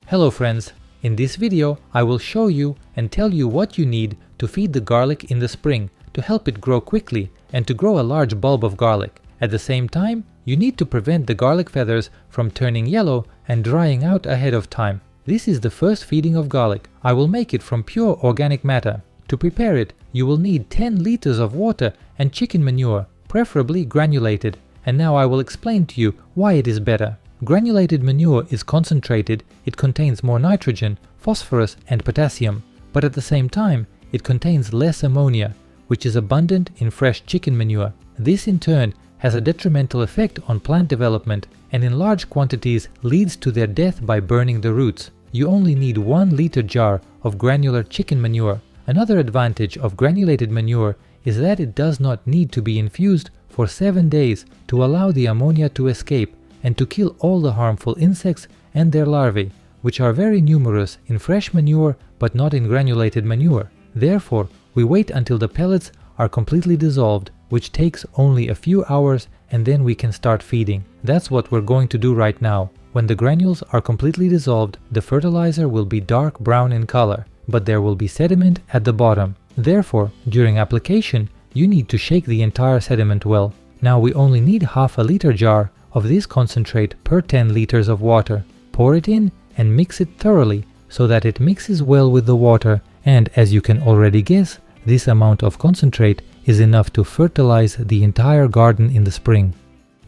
Hello friends, in this video I will show you and tell you what you need to feed the garlic in the spring to help it grow quickly and to grow a large bulb of garlic. At the same time, you need to prevent the garlic feathers from turning yellow and drying out ahead of time. This is the first feeding of garlic. I will make it from pure organic matter. To prepare it, you will need 10 liters of water and chicken manure, preferably granulated. And now I will explain to you why it is better. Granulated manure is concentrated, it contains more nitrogen, phosphorus and potassium, but at the same time it contains less ammonia, which is abundant in fresh chicken manure. This in turn has a detrimental effect on plant development and in large quantities leads to their death by burning the roots. You only need 1 liter jar of granular chicken manure. Another advantage of granulated manure is that it does not need to be infused for 7 days to allow the ammonia to escape and to kill all the harmful insects and their larvae, which are very numerous in fresh manure but not in granulated manure. Therefore, we wait until the pellets are completely dissolved, which takes only a few hours, and then we can start feeding. That's what we're going to do right now. When the granules are completely dissolved, the fertilizer will be dark brown in color, but there will be sediment at the bottom. Therefore, during application, you need to shake the entire sediment well. Now we only need half a liter jar of this concentrate per 10 liters of water. Pour it in and mix it thoroughly so that it mixes well with the water, and as you can already guess, this amount of concentrate is enough to fertilize the entire garden in the spring.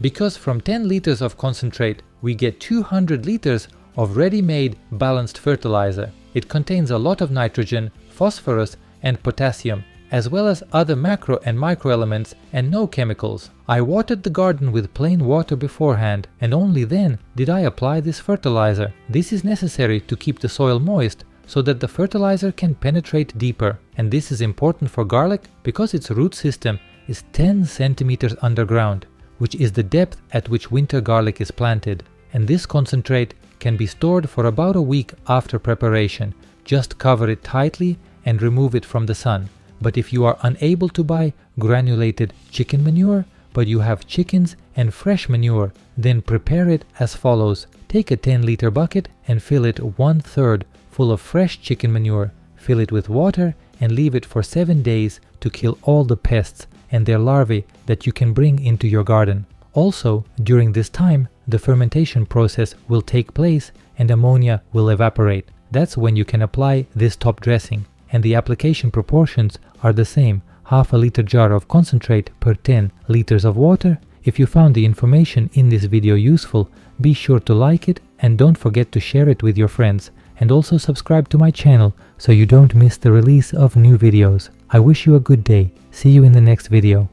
Because from 10 liters of concentrate we get 200 liters of ready-made balanced fertilizer. It contains a lot of nitrogen, phosphorus and potassium, as well as other macro and micro elements and no chemicals. I watered the garden with plain water beforehand and only then did I apply this fertilizer. This is necessary to keep the soil moist so that the fertilizer can penetrate deeper. And this is important for garlic because its root system is 10 centimeters underground, which is the depth at which winter garlic is planted. And this concentrate can be stored for about a week after preparation. Just cover it tightly and remove it from the sun. But if you are unable to buy granulated chicken manure, but you have chickens and fresh manure, then prepare it as follows. Take a 10-liter bucket and fill it 1/3 full of fresh chicken manure. Fill it with water and leave it for 7 days to kill all the pests and their larvae that you can bring into your garden. Also, during this time, the fermentation process will take place and ammonia will evaporate. That's when you can apply this top dressing. And the application proportions are the same, half a liter jar of concentrate per 10 liters of water. If you found the information in this video useful, be sure to like it and don't forget to share it with your friends, and also subscribe to my channel so you don't miss the release of new videos. I wish you a good day. See you in the next video.